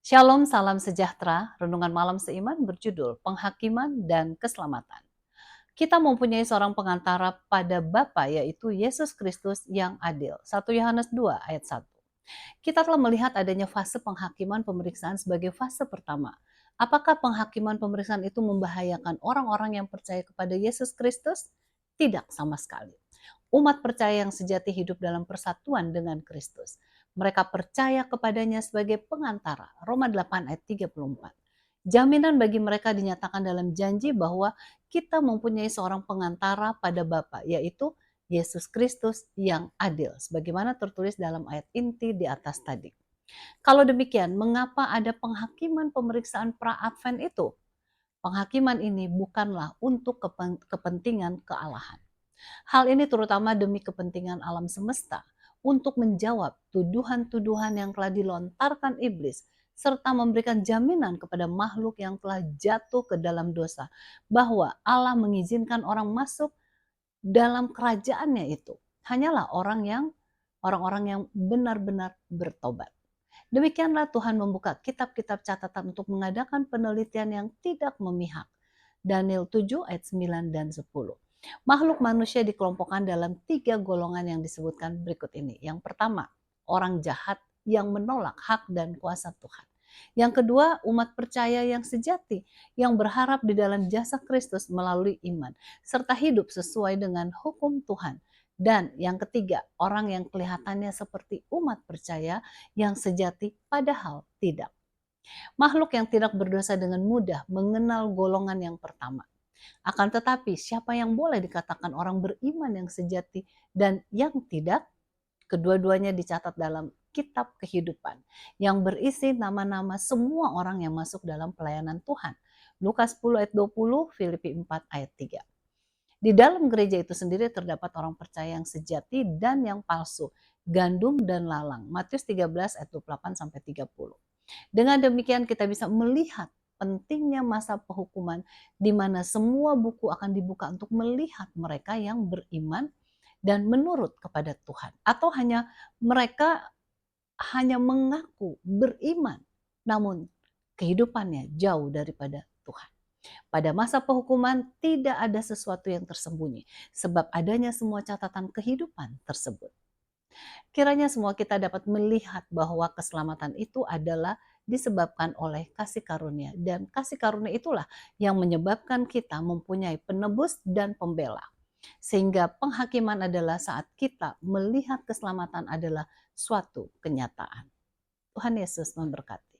Shalom, salam sejahtera. Renungan malam seiman berjudul Penghakiman dan Keselamatan. Kita mempunyai seorang pengantara pada Bapa, yaitu Yesus Kristus yang adil. 1 Yohanes 2 ayat 1. Kita telah melihat adanya fase penghakiman pemeriksaan sebagai fase pertama. Apakah penghakiman pemeriksaan itu membahayakan orang-orang yang percaya kepada Yesus Kristus? Tidak sama sekali. Umat percaya yang sejati hidup dalam persatuan dengan Kristus. Mereka percaya kepadanya sebagai pengantara. Roma 8 ayat 34. Jaminan bagi mereka dinyatakan dalam janji bahwa kita mempunyai seorang pengantara pada Bapa, yaitu Yesus Kristus yang adil, sebagaimana tertulis dalam ayat inti di atas tadi. Kalau demikian, mengapa ada penghakiman pemeriksaan pra-advent itu? Penghakiman ini bukanlah untuk kepentingan kealahan. Hal ini terutama demi kepentingan alam semesta untuk menjawab tuduhan-tuduhan yang telah dilontarkan iblis serta memberikan jaminan kepada makhluk yang telah jatuh ke dalam dosa bahwa Allah mengizinkan orang masuk dalam kerajaannya itu hanyalah orang-orang yang benar-benar bertobat. Demikianlah Tuhan membuka kitab-kitab catatan untuk mengadakan penelitian yang tidak memihak. Daniel 7 ayat 9 dan 10. Makhluk manusia dikelompokkan dalam 3 golongan yang disebutkan berikut ini. Yang pertama, orang jahat yang menolak hak dan kuasa Tuhan. Yang kedua, umat percaya yang sejati, yang berharap di dalam jasa Kristus melalui iman, serta hidup sesuai dengan hukum Tuhan. Dan yang ketiga, orang yang kelihatannya seperti umat percaya yang sejati padahal tidak. Makhluk yang tidak berdosa dengan mudah mengenal golongan yang pertama. Akan tetapi siapa yang boleh dikatakan orang beriman yang sejati dan yang tidak? Kedua-duanya dicatat dalam kitab kehidupan yang berisi nama-nama semua orang yang masuk dalam pelayanan Tuhan. Lukas 10 ayat 20, Filipi 4 ayat 3. Di dalam gereja itu sendiri terdapat orang percaya yang sejati dan yang palsu, gandum dan lalang. Matius 13 ayat 28 sampai 30. Dengan demikian kita bisa melihat pentingnya masa penghukuman di mana semua buku akan dibuka untuk melihat mereka yang beriman dan menurut kepada Tuhan, atau mereka hanya mengaku beriman namun kehidupannya jauh daripada Tuhan. Pada masa penghukuman tidak ada sesuatu yang tersembunyi sebab adanya semua catatan kehidupan tersebut. Kiranya semua kita dapat melihat bahwa keselamatan itu adalah disebabkan oleh kasih karunia, dan kasih karunia itulah yang menyebabkan kita mempunyai penebus dan pembela. Sehingga penghakiman adalah saat kita melihat keselamatan adalah suatu kenyataan. Tuhan Yesus memberkati.